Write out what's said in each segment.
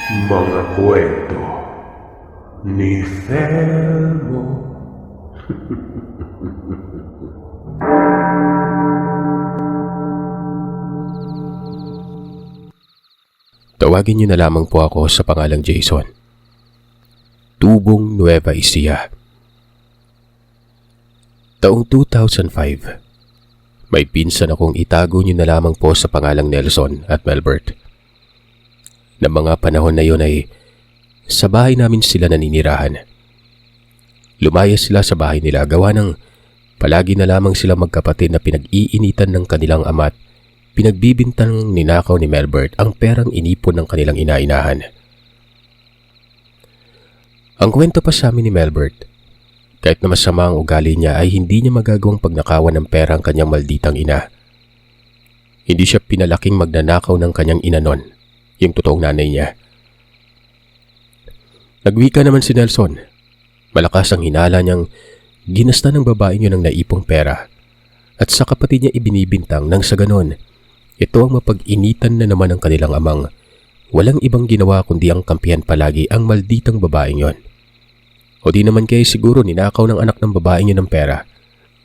Mga kwento ni Felmo. Tawagin niyo na lamang po ako sa pangalang Jason. Tubong Nueva Ecija. Taong 2005. May pinsan akong itago niyo na lamang po sa pangalang Nelson at Melbert. Na mga panahon na yun ay sa bahay namin sila naninirahan. Lumayas sila sa bahay nila gawa ng palagi na lamang sila magkapatid na pinag-iinitan ng kanilang ama't pinagbibintang ninakaw ni Melbert ang perang inipon ng kanilang inainahan. Ang kwento pa sa amin ni Melbert, kahit na masama ang ugali niya ay hindi niya magagawang pagnakawan ng pera ang kanyang malditang ina. Hindi siya pinalaking magnanakaw ng kanyang ina nun, yung totoong nanay niya. Nagwika naman si Nelson. Malakas ang hinala niyang ginasta ng babaeng yun ang naipong pera at sa kapatid niya ibinibintang nang sa ganon, ito ang mapag-initan na naman ng kanilang amang walang ibang ginawa kundi ang kampihan palagi ang malditang babaeng yon. O di naman kaya siguro ninakaw ng anak ng babaeng yun ng pera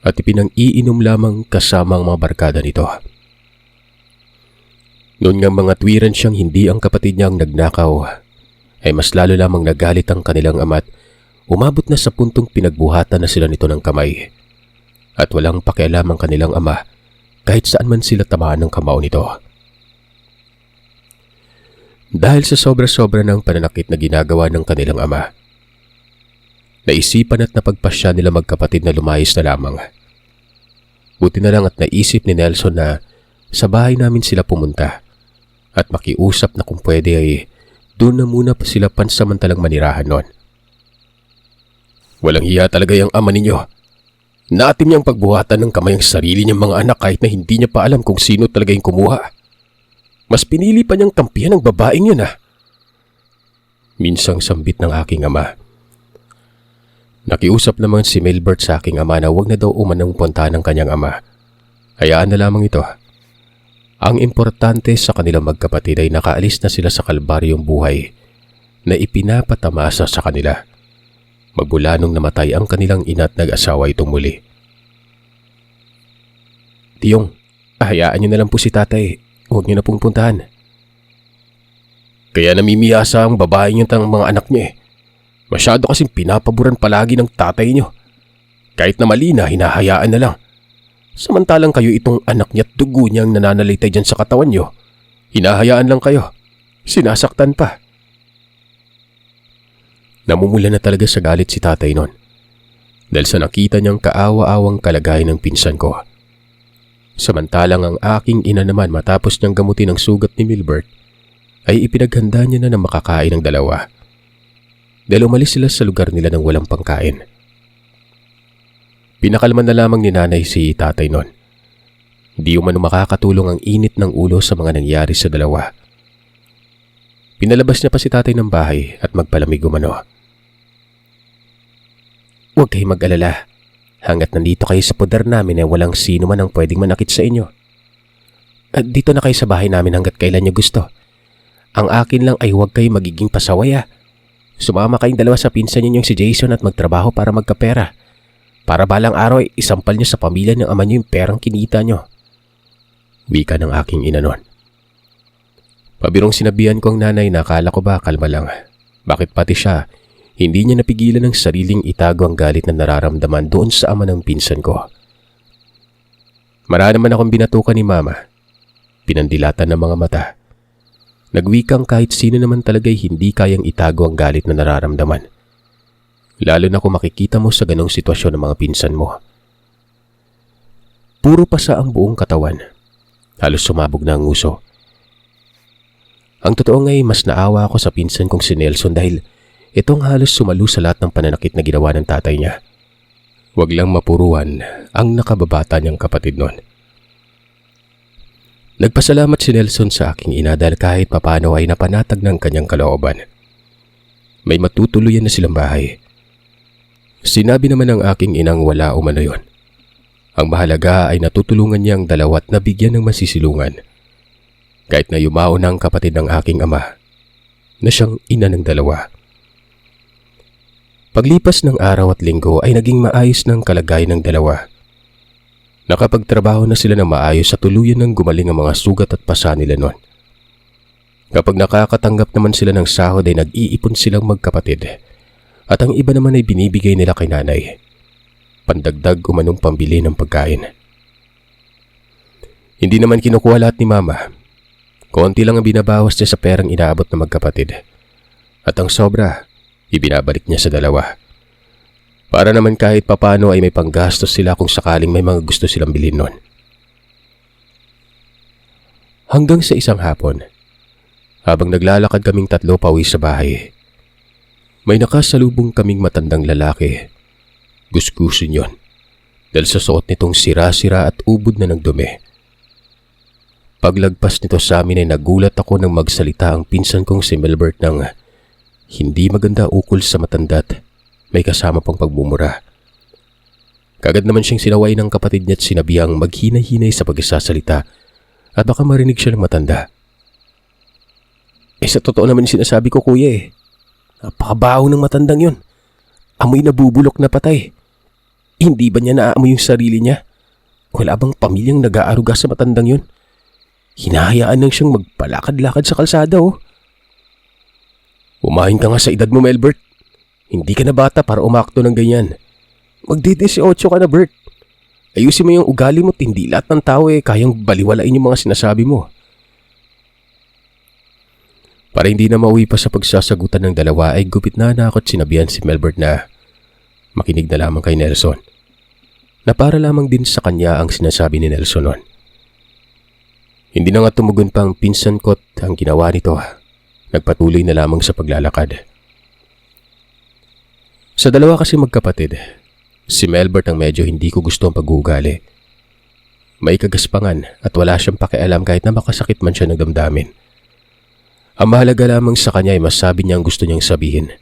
at ipinang-iinom lamang kasama ang mga barkada nito. Noon nga mga tuwiran siyang hindi ang kapatid niya ang nagnakaw, ay mas lalo lamang nagalit ang kanilang ama't umabot na sa puntong pinagbuhatan na sila nito ng kamay. At walang pakialam ang kanilang ama kahit saan man sila tamaan ng kamao nito. Dahil sa sobra-sobra ng pananakit na ginagawa ng kanilang ama, naisipan at napagpasya nila magkapatid na lumayas na lamang. Buti na lang at naisip ni Nelson na sa bahay namin sila pumunta at makiusap na kung pwede ay doon na muna pa sila pansamantalang manirahan noon. Walang hiya talaga yung ama ninyo. Naatim niyang pagbuhatan ng kamay ang sarili niyang mga anak kahit na hindi niya pa alam kung sino talaga yung kumuha. Mas pinili pa niyang kampihan ng babaeng yun Minsang sambit ng aking ama. Nakiusap naman si Melbert sa aking ama na huwag na daw umanang punta ng kanyang ama. Hayaan na lamang ito. Ang importante sa kanilang magkapatid ay nakaalis na sila sa kalbaryong buhay na ipinapatamasa sa kanila. Magmula nung namatay ang kanilang ina at nag-asawa itong muli. Tiyong, hayaan niyo na lang po si tatay. Huwag niyo na pong puntahan. Kaya namimiyasa ang babae niyo ng mga anak niya Masyado kasing pinapaboran palagi ng tatay niyo. Kahit na mali na, hinahayaan na lang. Samantalang kayo itong anak niya at dugo niyang nananalitay dyan sa katawan niyo. Hinahayaan lang kayo. Sinasaktan pa. Namumula na talaga sa galit si tatay nun dahil sa nakita niyang kaawa-awang kalagayan ng pinsan ko. Samantalang ang aking ina naman matapos niyang gamutin ang sugat ni Milbert ay ipinaghanda niya na makakain ng dalawa dahil umalis sila sa lugar nila ng walang pangkain. Pinakalman na lamang ni nanay si tatay nun. Di umano makakatulong ang init ng ulo sa mga nangyari sa dalawa. Pinalabas niya pa si tatay ng bahay at magpalamig umano. Huwag kayong mag-alala. Hanggat nandito kayo sa poder namin ay walang sino man ang pwedeng manakit sa inyo. At dito na kayo sa bahay namin hanggat kailan niyo gusto. Ang akin lang ay huwag kayo magiging pasaway Sumama kayong dalawa sa pinsan ninyong si Jason at magtrabaho para magkapera. Para balang araw ay isampal niyo sa pamilya ng ama niyo yung perang kinita niyo. Wika ng aking ina nun. Pabirong sinabihan ko ang nanay na akala ko ba kalma lang. Bakit pati siya, hindi niya napigilan ng sariling itago ang galit na nararamdaman doon sa ama ng pinsan ko. Marami naman akong binatukan ni mama. Pinandilatan ng mga mata. Nagwikang kahit sino naman talaga'y hindi kayang itago ang galit na nararamdaman. Lalo na kung makikita mo sa ganong sitwasyon ng mga pinsan mo. Puro pasa ang buong katawan. Halos sumabog na ang nguso. Ang totoo ngay mas naawa ako sa pinsan kong si Nelson dahil itong halos sumalo sa lahat ng pananakit na ginawa ng tatay niya. Huwag lang mapuruan ang nakababata niyang kapatid nun. Nagpasalamat si Nelson sa aking ina dahil kahit papano ay napanatag ng kanyang kalooban. May matutuluyan na silang bahay. Sinabi naman ng aking inang wala umano yon. Ang mahalaga ay natutulungan niyang dalawat na bigyan ng masisilungan. Kahit na yumao na ang kapatid ng aking ama, na siyang ina ng dalawa. Paglipas ng araw at linggo ay naging maayos ng kalagayan ng dalawa. Nakapagtrabaho na sila ng maayos at tuluyan ng gumaling ang mga sugat at pasa nila noon. Kapag nakakatanggap naman sila ng sahod ay nag-iipon silang magkapatid at ang iba naman ay binibigay nila kay nanay. Pandagdag umanong pambili ng pagkain. Hindi naman kinukuha lahat ni mama. Konti lang ang binabawas niya sa perang inaabot ng magkapatid. At ang sobra, ibinabalik niya sa dalawa. Para naman kahit papano ay may panggastos sila kung sakaling may mga gusto silang bilhin nun. Hanggang sa isang hapon, habang naglalakad kaming tatlo pauwi sa bahay, may nakasalubong kaming matandang lalaki. Gusgusin yon dahil sa suot nitong sira-sira at ubod na ng dumi. Paglagpas nito sa amin ay nagulat ako nang magsalita ang pinsan kong si Melbert ng hindi maganda ukol sa matanda't may kasama pang pagmumura. Kagad naman siyang sinaway ng kapatid niya at sinabihang maghinay-hinay sa pagsasalita at baka marinig siya ng matanda. Sa totoo naman sinasabi ko kuya Napakabaho ng matandang yun. Amoy nabubulok na patay. Hindi ba niya naaamoy yung sarili niya? Wala bang pamilyang nag-aaruga sa matandang yun? Hinahayaan lang siyang magpalakad-lakad sa kalsada Umahin ka nga sa edad mo, Melbert. Hindi ka na bata para umakto ng ganyan. Magdi-18 ka na, Bert. Ayusin mo yung ugali mo at hindi lahat ng tao kayang baliwalain yung mga sinasabi mo. Para hindi na mauwi pa sa pagsasagutan ng dalawa ay gupit na nakot sinabihan si Melbert na makinig na lamang kay Nelson. Na para lamang din sa kanya ang sinasabi ni Nelson noon. Hindi na nga tumugon pa ang pinsan ko at ang ginawa nito. Nagpatuloy na lamang sa paglalakad. Sa dalawa kasi magkapatid, si Melbert ang medyo hindi ko gusto ang pag-uugali. May kagaspangan at wala siyang pakialam kahit na makasakit man siya ng damdamin. Ang mahalaga lamang sa kanya ay masabi niya ang gusto niyang sabihin.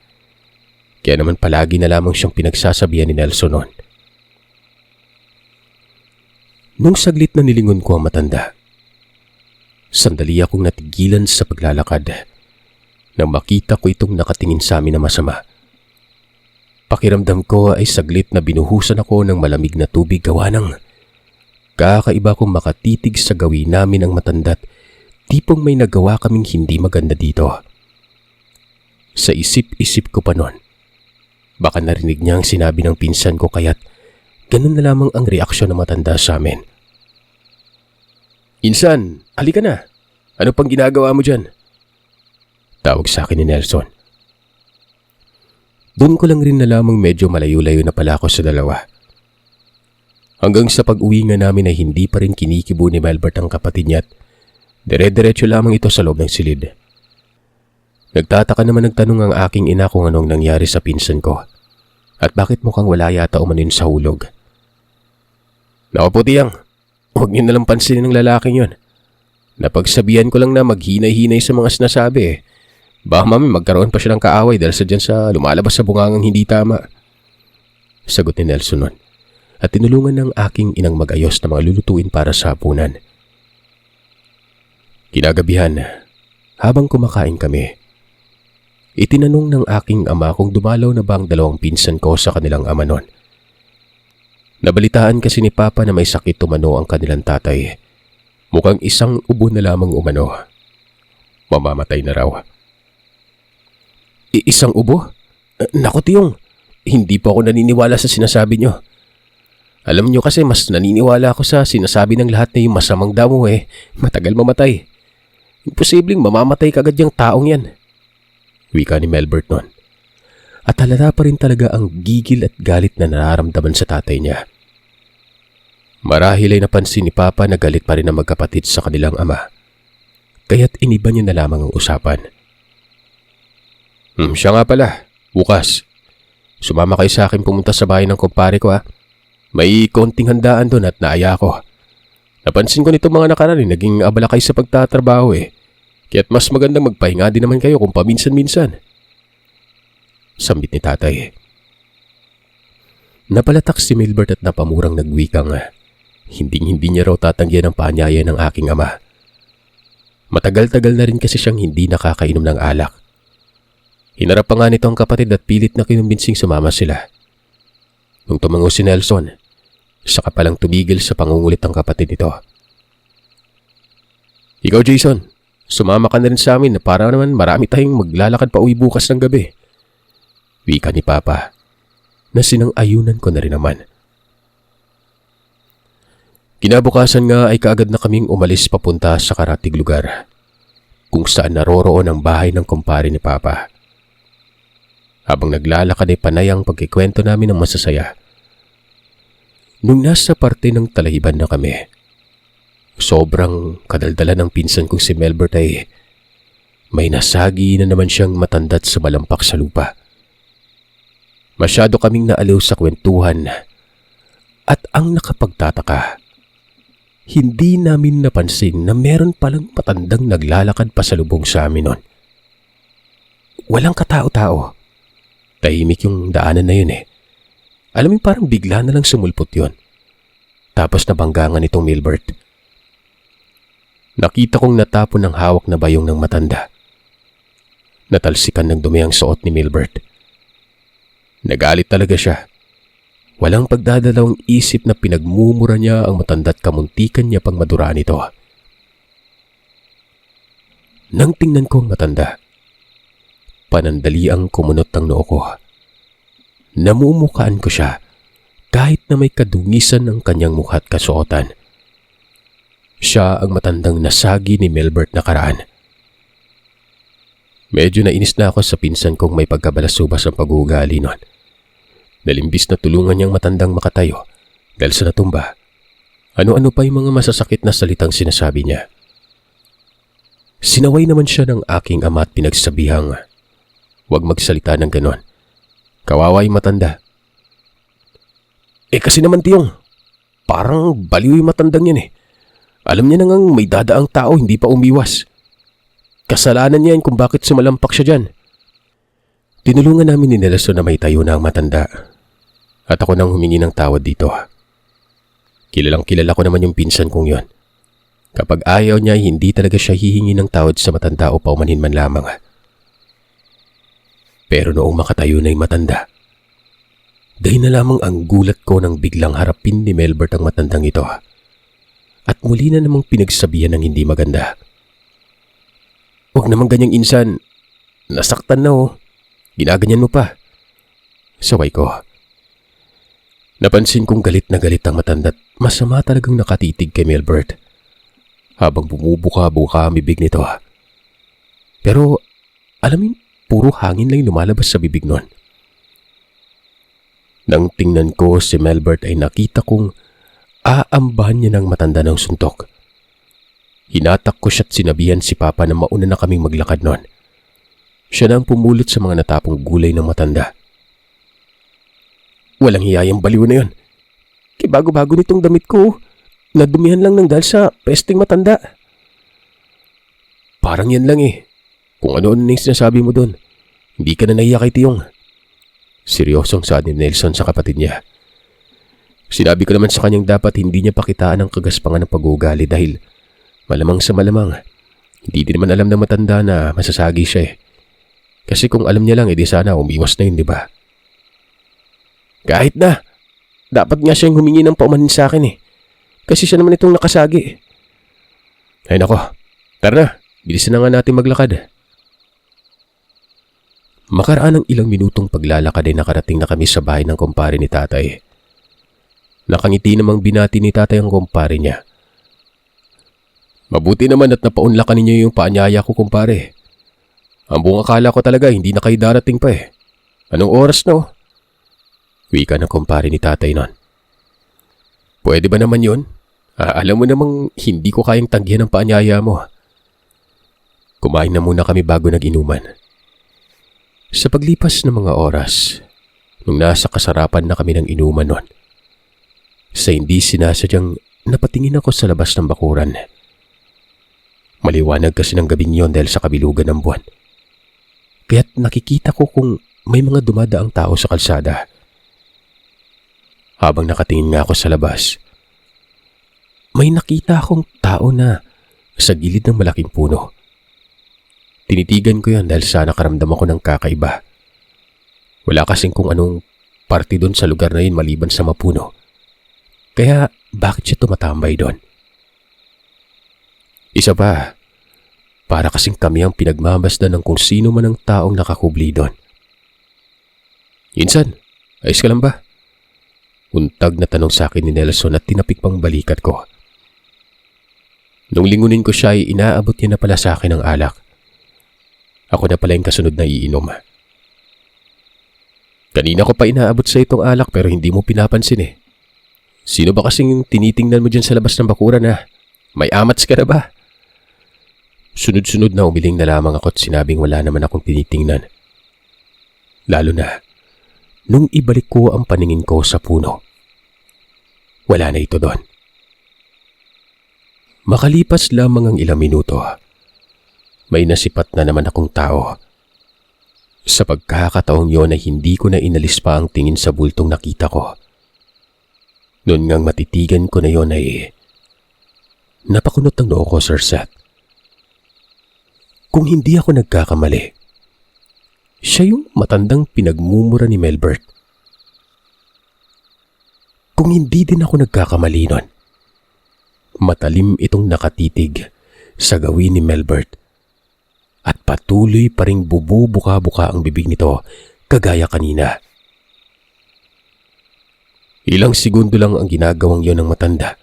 Kaya naman palagi na lamang siyang pinagsasabihan ni Nelson noon. Nung saglit na nilingon ko ang matanda, sandali akong natigilan sa paglalakad nang makita ko itong nakatingin sa amin na masama. Pakiramdam ko ay saglit na binuhusan ako ng malamig na tubig gawa ng kakaiba kong makatitig sa gawin namin ang matanda't tipong may nagawa kaming hindi maganda dito. Sa isip-isip ko pa noon, baka narinig niya ang sinabi ng pinsan ko kaya't ganun na lamang ang reaksyon ng matanda sa amin. Insan, halika na. Ano pang ginagawa mo dyan? Tawag sa akin ni Nelson. Doon ko lang rin na lamang medyo malayo-layo na pala ako sa dalawa. Hanggang sa pag-uwi nga namin ay hindi pa rin kinikibo ni Melbert ang kapatid niya at dire-diretso lamang ito sa loob ng silid. Nagtataka naman nagtanong ang aking ina kung anong nangyari sa pinsan ko at bakit mukhang wala yata umanin sa hulog. Naku po tiyang, huwag niyo nalang pansinin ng lalaking yon. Napagsabihan ko lang na maghinay-hinay sa mga sinasabi Baka mami magkaroon pa siya ng kaaway dahil sa dyan sa lumalabas sa bungangang hindi tama. Sagot ni Nelson nun at tinulungan ng aking inang mag-ayos na mga lulutuin para sa hapunan. Kinagabihan, habang kumakain kami, itinanong ng aking ama kung dumalaw na ba ang dalawang pinsan ko sa kanilang ama nun. Nabalitaan kasi ni Papa na may sakit umano ang kanilang tatay. Mukhang isang ubo na lamang umano. Mamamatay na raw. Isang ubo? Naku tiyong, hindi po ako naniniwala sa sinasabi nyo. Alam nyo kasi mas naniniwala ako sa sinasabi ng lahat na yung masamang damo matagal mamatay. Imposibleng mamamatay kagad yung taong yan. Wika ni Melbert nun. At halata pa rin talaga ang gigil at galit na nararamdaman sa tatay niya. Marahil ay napansin ni Papa na galit pa rin ang magkapatid sa kanilang ama. Kaya't iniba niya na lamang ang usapan. Siya nga pala, bukas. Sumama kayo sa akin pumunta sa bahay ng kumpare ko May konting handaan doon at naaya ko. Napansin ko nito mga nakaraan naging abala kayo sa pagtatrabaho Kaya't mas magandang magpahinga din naman kayo kung paminsan-minsan. Sambit ni tatay. Napalatak si Melbert at napamurang nagwikang hinding-hindi niya raw tatanggihan ang paanyaya ng aking ama. Matagal-tagal na rin kasi siyang hindi nakakainom ng alak. Hinarap pa nga nito ang kapatid at pilit na kinumbinsing sumama sila. Nung tumango si Nelson, saka palang tumigil sa pangungulit ang kapatid nito. Ikaw Jason, sumama ka na rin sa amin na para naman marami tayong maglalakad pa uwi bukas ng gabi. Wika ni Papa, na sinang-ayunan ko na rin naman. Kinabukasan nga ay kaagad na kaming umalis papunta sa karatig lugar, kung saan naroroon ang bahay ng kumpare ni Papa. Habang naglalakad ay panay ang pagkikwento namin ng masasaya. Nung nasa parte ng talahiban na kami, sobrang kadaldala ng pinsan kong si Melbert ay may nasagi na naman siyang matandat sa malampak sa lupa. Masyado kaming naaliw sa kwentuhan at ang nakapagtataka, hindi namin napansin na meron palang matandang naglalakad pa sa lubong sa amin nun. Walang katao-tao. Tahimik yung daanan na yun eh. Alam mo parang bigla na lang sumulpot yun. Tapos nabanggangan itong Milbert. Nakita kong natapon ng hawak na bayong ng matanda. Natalsikan ng dumi ang suot ni Milbert. Nagalit talaga siya. Walang pagdadalawang isip na pinagmumura niya ang matanda't kamuntikan niya pang maduraan ito. Nang tingnan ko ang matanda, panandali ang kumunot ang noo ko. Namumukaan ko siya kahit na may kadungisan ng kanyang mukha't kasuotan. Siya ang matandang nasagi ni Milbert nakaraan. Medyo nainis na ako sa pinsan kong may pagkabalasubas ang pag-uugali nun. Nalimbis na tulungan niyang matandang makatayo dahil sa natumba. Ano-ano pa yung mga masasakit na salitang sinasabi niya. Sinaway naman siya ng aking ama at pinagsabihang, "Huwag magsalita ng ganon. Kawawa yung matanda." Kasi naman tiyong, parang baliw yung matandang yan eh. Alam niya na ngang may dadaang tao hindi pa umiwas. Kasalanan niya kung bakit sumalampak siya dyan. Tinulungan namin ni Nelson na may tayo na ang matanda. At ako nang humingi ng tawad dito. Kilalang kilala ko naman yung pinsan kong yon. Kapag ayaw niya, hindi talaga siya hihingi ng tawad sa matanda o paumanhin man lamang. Pero noong makatayo na yung matanda, dahil na lamang ang gulat ko nang biglang harapin ni Melbert ang matandang ito. At muli na namang pinagsabihan ng hindi maganda. "Huwag naman ganyang insan. Nasaktan na oh. Ginaganyan mo pa." Saway ko. Napansin kong galit na galit ang matanda't masama talagang nakatitig kay Melbert. Habang bumubuka-buka ang bibig nito. Pero alam mo, puro hangin lang lumalabas sa bibig nun. Nang tingnan ko si Melbert ay nakita kong aambahan niya ng matanda ng suntok. Hinatak ko siya't sinabihan si Papa na mauna na kaming maglakad nun. Siya na ang pumulot sa mga natapong gulay ng matanda. Walang hiyayang baliw na yun. Bago-bago nitong damit ko, nadumihan lang ng dahil sa pesting matanda. Parang yan lang eh. Kung ano-ano na yung sinasabi mo doon, hindi ka na nahiya kay Tiyong. Seryosong saad ni Nelson sa kapatid niya. Sinabi ko naman sa kanyang dapat hindi niya pakitaan ang kagaspangan ng pag-uugali dahil malamang sa malamang, hindi din naman alam ng matanda na masasagi siya eh. Kasi kung alam niya lang, edi sana umiwas na yun, di ba? Kahit na, dapat nga siyang humingi ng paumanhin sa akin eh. Kasi siya naman itong nakasagi. Ay nako, tara na, bilisan na nga natin maglakad. Makaraan ng ilang minutong paglalakad ay nakarating na kami sa bahay ng kumpare ni tatay. Nakangiti namang binati ni tatay ang kumpare niya. Mabuti naman at napaunlakan ninyo yung paanyaya ko kumpare. Ang buong akala ko talaga hindi na kayo darating pa eh. Anong oras na oh? Wika ng kumpare ni tatay nun. Pwede ba naman yun? Alam mo namang hindi ko kayang tanggihan ang paanyaya mo. Kumain na muna kami bago nag-inuman. Sa paglipas ng mga oras, nung nasa kasarapan na kami ng inuman nun, sa hindi sinasadyang napatingin ako sa labas ng bakuran. Maliwanag kasi ng gabing yon dahil sa kabilugan ng buwan. Kaya't nakikita ko kung may mga dumadaang tao sa kalsada. Habang nakatingin nga ako sa labas, may nakita akong tao na sa gilid ng malaking puno. Tinitigan ko yan dahil sa nakaramdam ako ng kakaiba. Wala kasing kung anong parte doon sa lugar na yun maliban sa mapuno. Kaya bakit siya tumatambay doon? Isa pa, para kasing kami ang pinagmamasdan ng kung sino man ang taong nakakubli doon. Insan, ayos ka lang ba? Untag na tanong sa akin ni Nelson at tinapik pang balikat ko. Nung lingunin ko siya ay inaabot niya na pala sa akin ang alak. Ako na pala yung kasunod na iinom. Kanina ko pa inaabot sa itong alak pero hindi mo pinapansin eh. Sino ba kasing yung tinitingnan mo dyan sa labas ng bakuran na? May amats ka na ba? Sunod-sunod na umiling na lamang ako at sinabing wala naman akong tinitingnan. Lalo na, nung ibalik ko ang paningin ko sa puno. Wala na ito doon. Makalipas lamang ang ilang minuto, may nasipat na naman akong tao. Sa pagkakataong yon ay hindi ko na inalis pa ang tingin sa bultong nakita ko. Noon ngang matitigan ko na yon ay napakunot ng noo ko, Sir Seth. Kung hindi ako nagkakamali, siya yung matandang pinagmumura ni Melbert. Kung hindi din ako nagkakamali nun, matalim itong nakatitig sa gawin ni Melbert at patuloy pa ring bububuka-buka ang bibig nito kagaya kanina. Ilang segundo lang ang ginagawang yon ng matanda.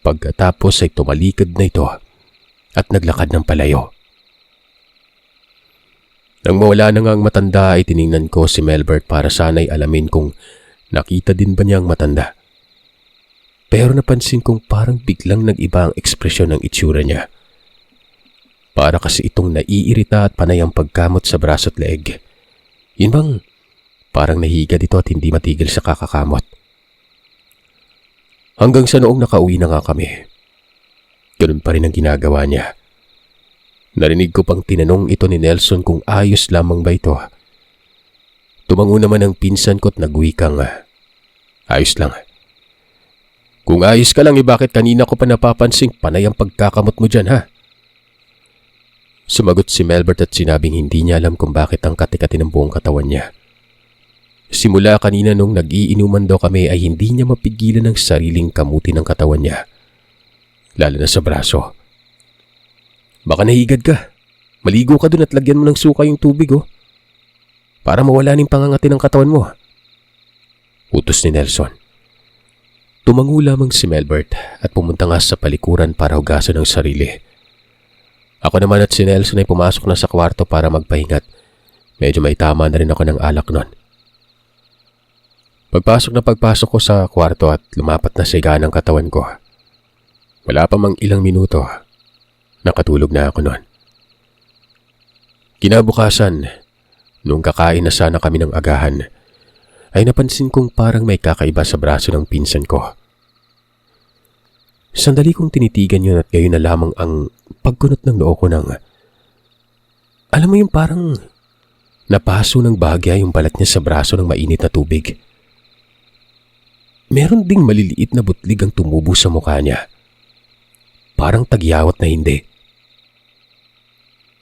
Pagkatapos ay tumalikod na ito at naglakad ng palayo. Nang mawala na nga ang matanda ay tiningnan ko si Melbert para sana'y alamin kung nakita din ba niya ang matanda. Pero napansin kong parang biglang nag-iba ang ekspresyon ng itsura niya. Para kasi itong naiirita at panay ang pagkamot sa braso at leeg. Yun bang parang nahiga dito at hindi matigil sa kakakamot. Hanggang sa noong nakauwi na nga kami, ganun pa rin ang ginagawa niya. Narinig ko pang tinanong ito ni Nelson kung ayos lamang ba ito. Tumango naman ang pinsan ko at nagwikang, ayos lang. Kung ayos ka lang bakit kanina ko pa napapansing panay ang pagkakamot mo dyan ha? Sumagot si Melbert at sinabing hindi niya alam kung bakit ang kati-kati ng buong katawan niya. Simula kanina nung nag-iinuman daw kami ay hindi niya mapigilan ang sariling kamuti ng katawan niya. Lalo na sa braso. Baka nahigad ka. Maligo ka dun at lagyan mo ng suka yung tubig para mawala ning pangangati ng katawan mo. Utos ni Nelson. Tumango lamang si Melbert at pumunta nga sa palikuran para hugasan ang sarili. Ako naman at si Nelson ay pumasok na sa kwarto para magpahingat. Medyo may tama na rin ako ng alak nun. Pagpasok ko sa kwarto at lumapat na siga ng katawan ko. Wala pa mang ilang minuto. Nakatulog na ako nun. Kinabukasan, nung kakain na sana kami ng agahan, ay napansin kong parang may kakaiba sa braso ng pinsan ko. Sandali kong tinitigan yun at gayon na lamang ang pagkunot ng noo ko ng, alam mo yung parang napaso ng bahagya yung balat niya sa braso ng mainit na tubig. Meron ding maliliit na butlig ang tumubo sa mukha niya. Parang tagyawat na hindi.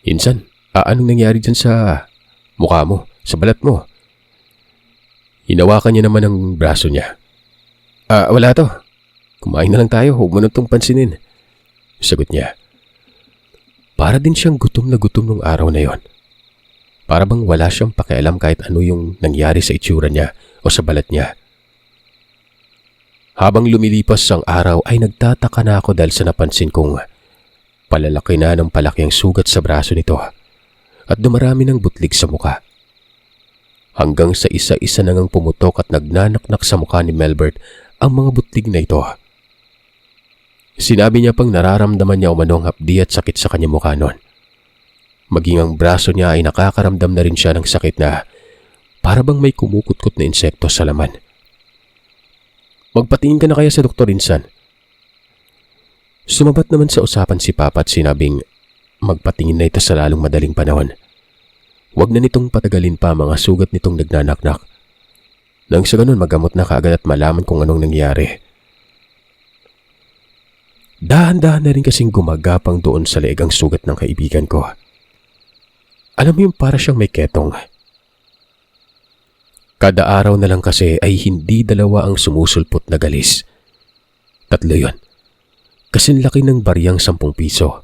Insan, anong nangyari dyan sa mukha mo, sa balat mo? Hinawakan niya naman ang braso niya. Wala to. Kumain na lang tayo, huwag mo na itong pansinin. Sagot niya. Para din siyang gutom na gutom nung araw na yon. Para bang wala siyang pakialam kahit ano yung nangyari sa itsura niya o sa balat niya. Habang lumilipas ang araw ay nagtataka na ako dahil sa napansin kong palalaki na ng palaki ang sugat sa braso nito at dumarami ng butlig sa muka. Hanggang sa isa-isa na ngang pumutok at nagnanaknak sa mukha ni Melbert ang mga butlig na ito. Sinabi niya pang nararamdaman niya umanong hapdi at sakit sa kanyang mukha noon. Maging ang braso niya ay nakakaramdam na rin siya ng sakit na para bang may kumukutkot na insekto sa laman. Magpatingin ka na kaya sa doktor, Insan? Sumabat naman sa usapan si Papa at sinabing magpatingin na ito sa lalong madaling panahon. Huwag na nitong patagalin pa mga sugat nitong nagnanaknak. Nang sa ganun magamot na kaagad at malaman kung anong nangyari. Dahan-dahan na rin kasing gumagapang doon sa leeg ang sugat ng kaibigan ko. Alam mo yung para siyang may ketong. Kada araw na lang kasi ay hindi dalawa ang sumusulpot na galis. 3 yon. Kasing laki ng bariyang 10 piso.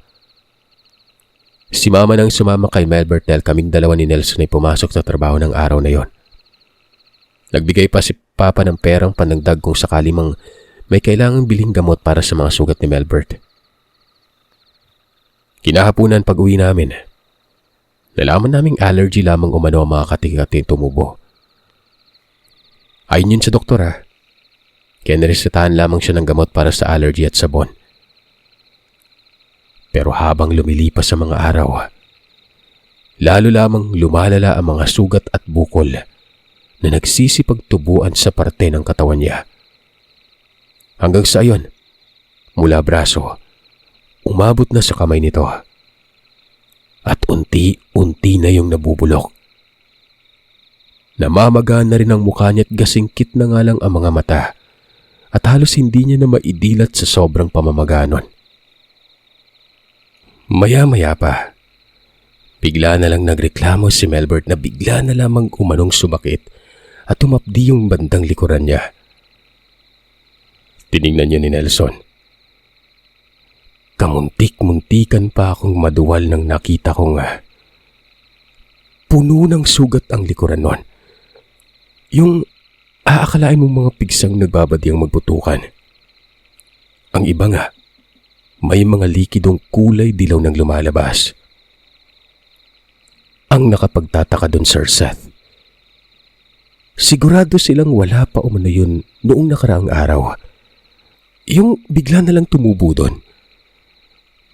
Si Mama nang sumama kay Melbert dahil kaming dalawa ni Nelson ay pumasok sa trabaho ng araw na yon. Nagbigay pa si Papa ng perang pandagdag kung sakali mang may kailangang biling gamot para sa mga sugat ni Melbert. Kinahapunan pag-uwi namin, nalaman naming allergy lamang umano ang mga kati-kating tumubo. Ayon yun sa doktor kaya niresetahan lamang siya ng gamot para sa allergy at sabon. Pero habang lumilipas sa mga araw, lalo lamang lumalala ang mga sugat at bukol na nagsisipagtubuan sa parte ng katawan niya. Hanggang sa ayon, mula braso, umabot na sa kamay nito. At unti-unti na yung nabubulok. Namamagaan na rin ang mukha niya at gasingkit na nga lang ang mga mata at halos hindi niya na maidilat sa sobrang pamamaganon. Maya-maya pa, bigla na lang nagreklamo si Melbert na bigla na lamang umanong sumakit at tumapdi yung bandang likuran niya. Tiningnan niya ni Nelson. Kamuntik-muntikan pa akong maduwal nang nakita kong puno ng sugat ang likuran nun. Yung aakalain mong mga pigsang nagbabadyang magputukan. Ang iba nga, may mga likidong kulay dilaw nang lumalabas. Ang nakapagtataka doon, Sir Seth, sigurado silang wala pa umano yun noong nakaraang araw. Yung bigla na lang tumubo doon.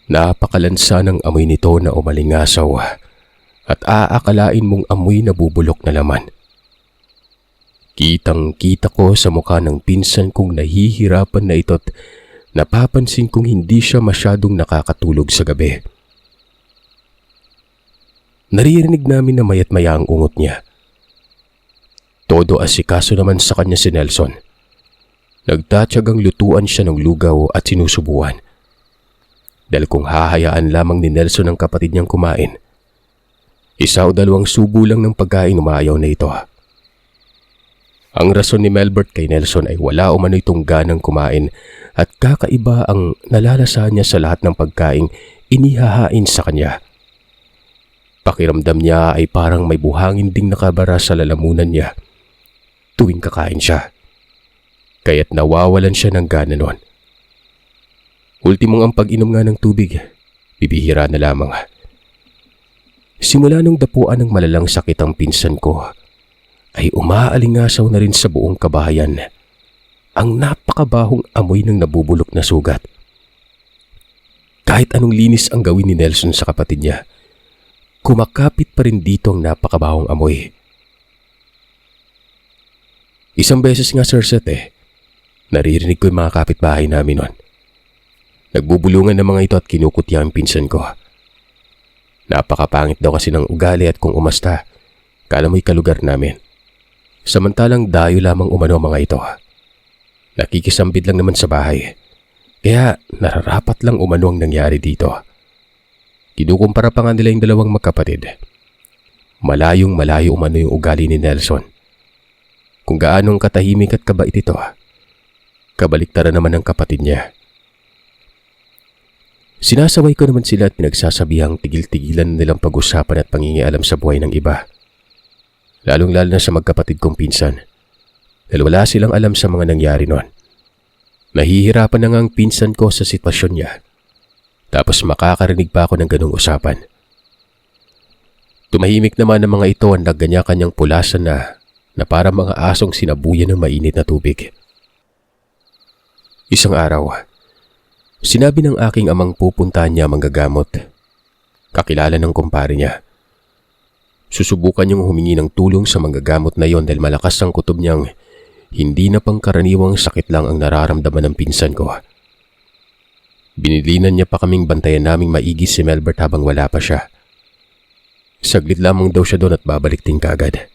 Napakalansa ng amoy nito na umalingasaw at aakalain mong amoy na bubulok na laman. Kitang-kita ko sa mukha ng pinsan kong nahihirapan na ito't napapansin kong hindi siya masyadong nakakatulog sa gabi. Naririnig namin na mayat maya ang ungot niya. Todo asikaso naman sa kanya si Nelson. Nagtatyagang lutuan siya ng lugaw at sinusubuan. Dahil kung hahayaan lamang ni Nelson ang kapatid niyang kumain, 1 o 2 subo lang ng pagkain umayaw na ito. Ang rason ni Melbert kay Nelson ay wala umano itong ganang kumain at kakaiba ang nalalasahan niya sa lahat ng pagkaing inihahain sa kanya. Pakiramdam niya ay parang may buhangin ding nakabara sa lalamunan niya tuwing kakain siya. Kaya't nawawalan siya ng gana noon. Ultimong ang pag-inom nga ng tubig, bibihira na lamang. Simula nung dapuan ng malalang sakit ang pinsan ko, ay umaalingasaw na rin sa buong kabahayan ang napakabahong amoy ng nabubulok na sugat. Kahit anong linis ang gawin ni Nelson sa kapatid niya, kumakapit pa rin dito ang napakabahong amoy. Isang beses nga, Sir Seth, naririnig ko yung mga kapitbahay namin noon. Nagbubulungan ng mga ito at kinukutya ang pinsan ko. Napakapangit daw kasi ng ugali at kung umasta, kala mo'y kalugar namin. Samantalang dayo lamang umano ang mga ito. Nakikisambid lang naman sa bahay. Kaya nararapat lang umano ang nangyari dito. Kinukumpara pa nga nila yung dalawang magkapatid. Malayong malayo umano yung ugali ni Nelson. Kung gaanong katahimik at kabait ito, kabaliktaran naman ng kapatid niya. Sinasaway ko naman sila at pinagsasabihang tigil-tigilan nilang pag-usapan at pangingialam sa buhay ng iba. Lalong-lalo na sa magkapatid kong pinsan. Dahil wala silang alam sa mga nangyari noon. Nahihirapan na nga ang pinsan ko sa sitwasyon niya. Tapos makakarinig pa ako ng ganong usapan. Tumahimik naman ang mga ito ang nagganyan-kanyang pulasan na para mga asong sinabuyan ng mainit na tubig. Isang araw, sinabi ng aking amang pupuntahan niya manggagamot. Kakilala ng kumpare niya. Susubukan niyang humingi ng tulong sa manggagamot na yon dahil malakas ang kutob niyang hindi na pangkaraniwang sakit lang ang nararamdaman ng pinsan ko. Binilinan niya pa kaming bantayan naming maigi si Melbert habang wala pa siya. Saglit lamang daw siya doon at babalik din kagad.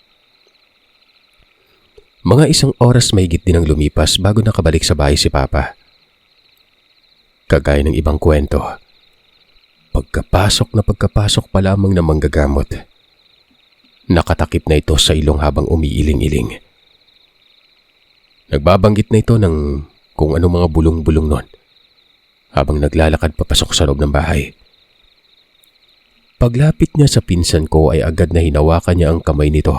Mga 1 oras mahigit din ang lumipas bago nakabalik sa bahay si Papa. Kagaya ng ibang kwento, pagkapasok pa lamang na manggagamot, Nakatakip na ito sa ilong habang umiiling-iling. Nagbabanggit na ito ng kung ano mga bulong-bulong nun habang naglalakad papasok sa loob ng bahay. Paglapit niya sa pinsan ko ay agad na hinawakan niya ang kamay nito.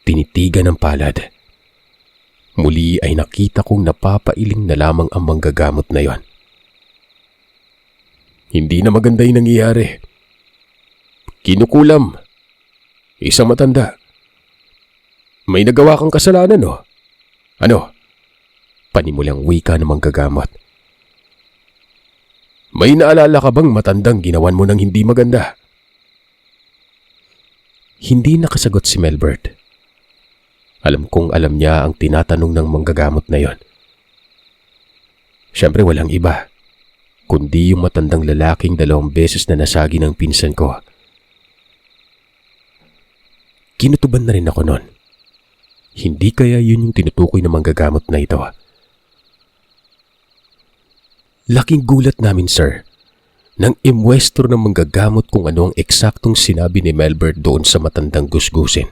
Tinitigan ng palad. Muli ay nakita kong napapailing na lamang ang manggagamot na yon. Hindi na maganda yung nangyayari. Kinukulam. Isang matanda. May nagawa kang kasalanan, no? Ano? Panimulang wika ng manggagamot. May naalala ka bang matandang ginawan mo ng hindi maganda? Hindi nakasagot si Melbert. Alam kong alam niya ang tinatanong ng manggagamot na yon. Siyempre walang iba, kundi yung matandang lalaking 2 beses na nasagi ng pinsan ko. Kinutuban na rin ako noon. Hindi kaya yun yung tinutukoy ng manggagamot na ito? Laking gulat namin, sir, nang imwestro ng manggagamot kung ano ang eksaktong sinabi ni Melbert doon sa matandang gusgusin.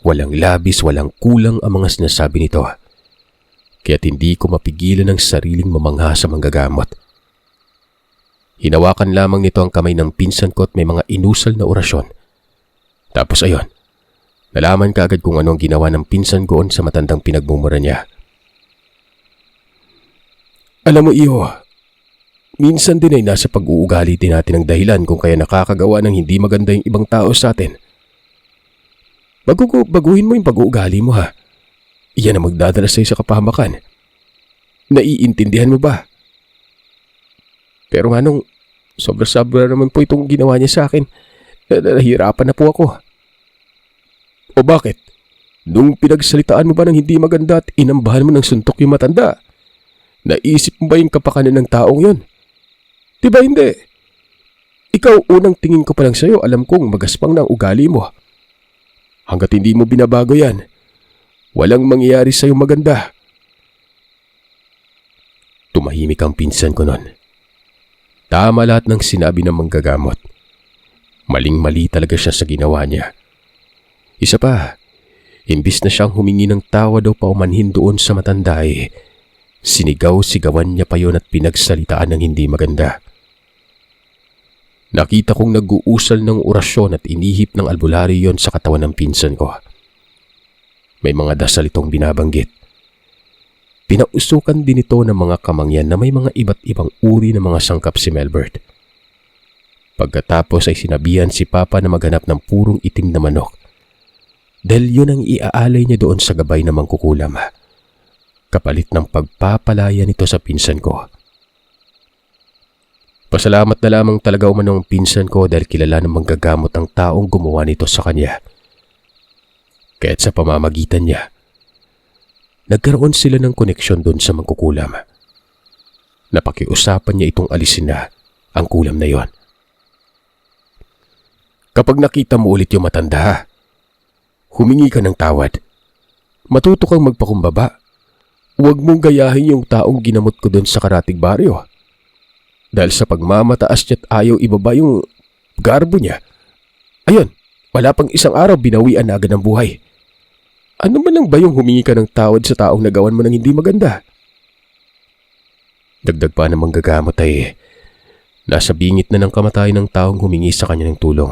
Walang labis, walang kulang ang mga sinasabi nito. Kaya't hindi ko mapigilan ang sariling mamangha sa manggagamot. Hinawakan lamang nito ang kamay ng pinsan ko at may mga inusal na orasyon. Tapos ayon, nalaman kaagad kung ano ang ginawa ng pinsan ko sa matandang pinagmumura niya. Alam mo, Iho, minsan din ay nasa pag-uugali din natin ang dahilan kung kaya nakakagawa ng hindi maganda yung ibang tao sa atin. Baguhin mo yung pag-uugali mo, ha? Iyan ang magdadala sa'yo sa kapahamakan. Naiintindihan mo ba? Pero manong, sobra-sobra naman po itong ginawa niya sa akin. Nahihirapan na po ako. O bakit? Nung pinagsalitaan mo ba ng hindi maganda at inambahan mo ng suntok yung matanda, naisip mo ba yung kapakanan ng taong yun? Diba hindi? Ikaw, unang tingin ko pa lang sa'yo, alam kong magaspang na ang ugali mo. Hanggat hindi mo binabago yan, walang mangyayari sa'yo maganda. Tumahimik ang pinsan ko nun. Tama lahat ng sinabi ng manggagamot. Maling-mali talaga siya sa ginawa niya. Isa pa, imbis na siyang humingi ng tawa daw paumanhin doon sa matanda sinigaw-sigawan niya pa yon at pinagsalitaan ng hindi maganda. Nakita kong nag-uusal ng orasyon at inihip ng albularyo yon sa katawan ng pinsan ko. May mga dasal itong binabanggit. Pinausukan din ito ng mga kamangyan na may mga iba't ibang uri ng mga sangkap si Melbert. Pagkatapos ay sinabihan si Papa na maghanap ng purong itim na manok. Dahil yun ang iaalay niya doon sa gabay na mangkukulam. Kapalit ng pagpapalaya nito sa pinsan ko. Pasalamat na lamang talaga umano ang pinsan ko dahil kilala ng manggagamot ang taong gumawa nito sa kanya. Kaya't sa pamamagitan niya, nagkaroon sila ng koneksyon doon sa mangkukulam. Napakiusapan niya itong alisin na ang kulam na yon. Kapag nakita mo ulit yung matanda, humingi ka ng tawad. Matuto kang magpakumbaba. Huwag mong gayahin yung taong ginamot ko doon sa karatig baryo. Dahil sa pagmamataas niya't ayaw ibaba yung garbo niya. Ayun, wala pang isang araw binawian na agad ng buhay. Ano man lang ba yung humingi ka ng tawad sa taong nagawan mo ng hindi maganda? Dagdag pa ng manggagamot nasa bingit na ng kamatayan ng taong humingi sa kanya ng tulong.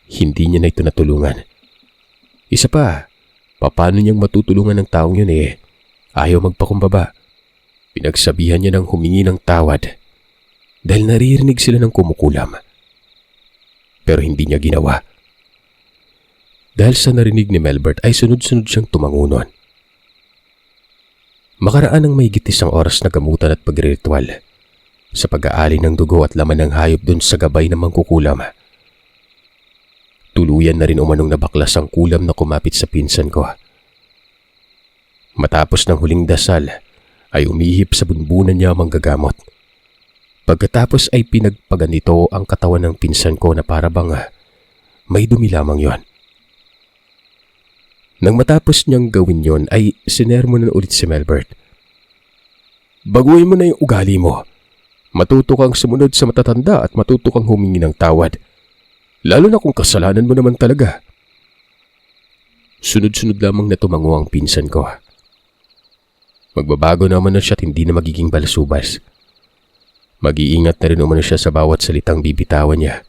Hindi niya na ito natulungan. Isa pa, paano niyang matutulungan ng taong yun ayaw magpakumbaba. Pinagsabihan niya ng humingi ng tawad dahil naririnig sila ng kumukulam. Pero hindi niya ginawa. Dahil sa narinig ni Melbert ay sunod-sunod siyang tumango nun. Makaraan ng mahigit 1 oras na gamutan at pagriritual sa pag-aali ng dugo at laman ng hayop dun sa gabay ng mangkukulam. Tuluyan na rin umanong nabaklas ang kulam na kumapit sa pinsan ko. Matapos ng huling dasal ay umihip sa bunbunan niya ang manggagamot. Pagkatapos ay pinagpagan nito ang katawan ng pinsan ko na para bang may dumi lamang yon. Nang matapos niyang gawin yon ay sinermonan ulit si Melbert. Baguhin mo na yung ugali mo. Matuto kang sumunod sa matatanda at matuto kang humingi ng tawad. Lalo na kung kasalanan mo naman talaga. Sunod-sunod lamang na tumango ang pinsan ko. Magbabago naman na siya at hindi na magiging balasubas. Mag-iingat na rin umano siya sa bawat salitang bibitawan niya.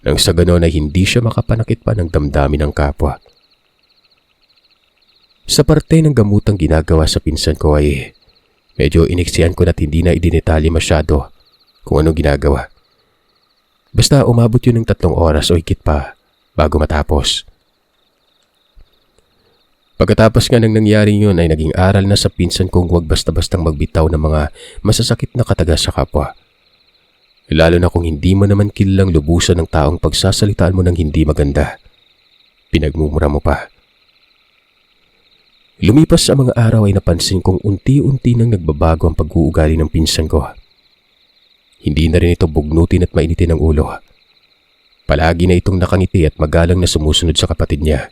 Nang sa ganon ay hindi siya makapanakit pa ng damdamin ng kapwa. Sa parte ng gamutang ginagawa sa pinsan ko ay medyo iniksihan ko na't hindi na idinetalye masyado kung anong ginagawa. Basta umabot yun ng 3 oras o higit pa bago matapos. Pagkatapos nga ng nangyari yun ay naging aral na sa pinsan kong huwag basta-bastang magbitaw ng mga masasakit na kataga sa kapwa. Lalo na kung hindi mo naman kilalang lubusan ng taong pagsasalitaan mo ng hindi maganda. Pinagmumura mo pa. Lumipas ang mga araw ay napansin kong unti-unti nang nagbabago ang pag-uugali ng pinsan ko. Hindi na rin ito bugnutin at mainitin ang ulo. Palagi na itong nakangiti at magalang na sumusunod sa kapatid niya.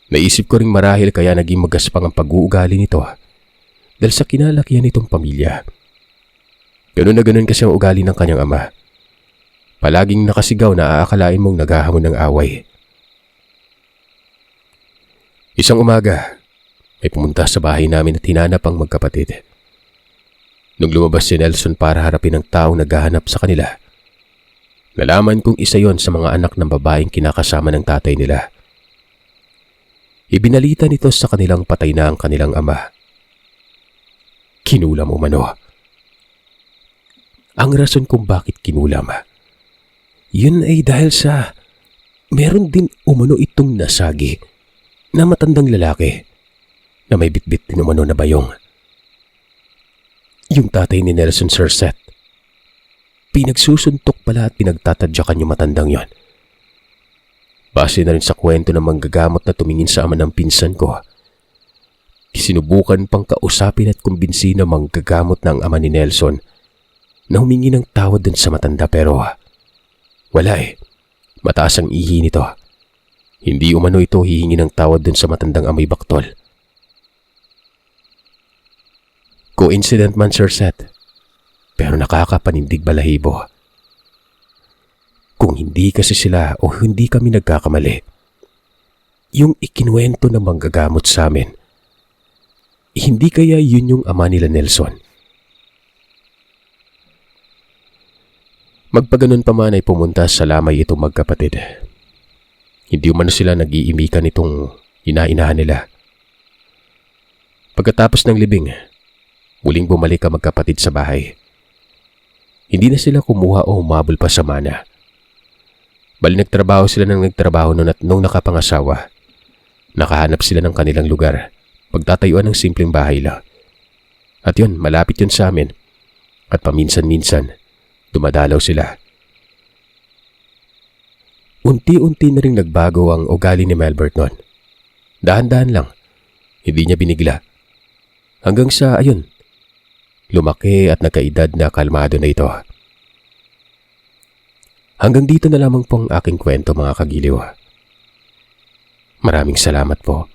Naisip ko ring marahil kaya naging magaspang ang pag-uugali nito dahil sa kinalakihan nitong pamilya. Ganun na ganun kasi ang ugali ng kanyang ama. Palaging nakasigaw na aakalain mong naghahamon ng away. Isang umaga, may pumunta sa bahay namin at hinanap ang magkapatid. Nung lumabas si Nelson para harapin ang taong naghahanap sa kanila, nalaman kong isa yon sa mga anak ng babaeng kinakasama ng tatay nila. Ibinalita nito sa kanilang patay na ang kanilang ama. Kinulam umano. Ang rason kung bakit kinulam, yun ay dahil sa meron din umano itong nasagi na matandang lalaki na may bitbit din umano na bayong. Yung tatay ni Nelson, Sir Seth. Pinagsusuntok pala at pinagtatadyakan yung matandang yon. Base na rin sa kwento ng manggagamot na tumingin sa ama ng pinsan ko. Sinubukan pang kausapin at kumbinsi ng manggagamot ng ama ni Nelson na humingi ng tawad dun sa matanda pero wala eh. Mataas ang ihi nito. Hindi umano ito hihingi ng tawad dun sa matandang amoy baktol. Coincident man, Sir Seth, pero nakakapanindig balahibo. Kung hindi kasi sila o hindi kami nagkakamali, yung ikinuwento ng manggagamot sa amin, hindi kaya yun yung ama nila Nelson? Magpaganon pa man ay pumunta sa lamay itong magkapatid. Hindi umano sila nag-iimikan itong inainahan nila. Pagkatapos ng libing, muling bumalik ang magkapatid sa bahay. Hindi na sila kumuha o humabol pa sa mana. Bali nagtrabaho sila ng nagtrabaho noon at nung nakapangasawa, nakahanap sila ng kanilang lugar, pagtatayuan ng simpleng bahay lang. At yun, malapit yun sa amin. At paminsan-minsan, dumadalaw sila. Unti-unti na ring nagbago ang ugali ni Melbert noon. Dahan-dahan lang, hindi niya binigla. Hanggang sa, ayun, lumaki at nagkaedad na kalmado na ito. Hanggang dito na lamang pong aking kwento mga kagiliw. Maraming salamat po.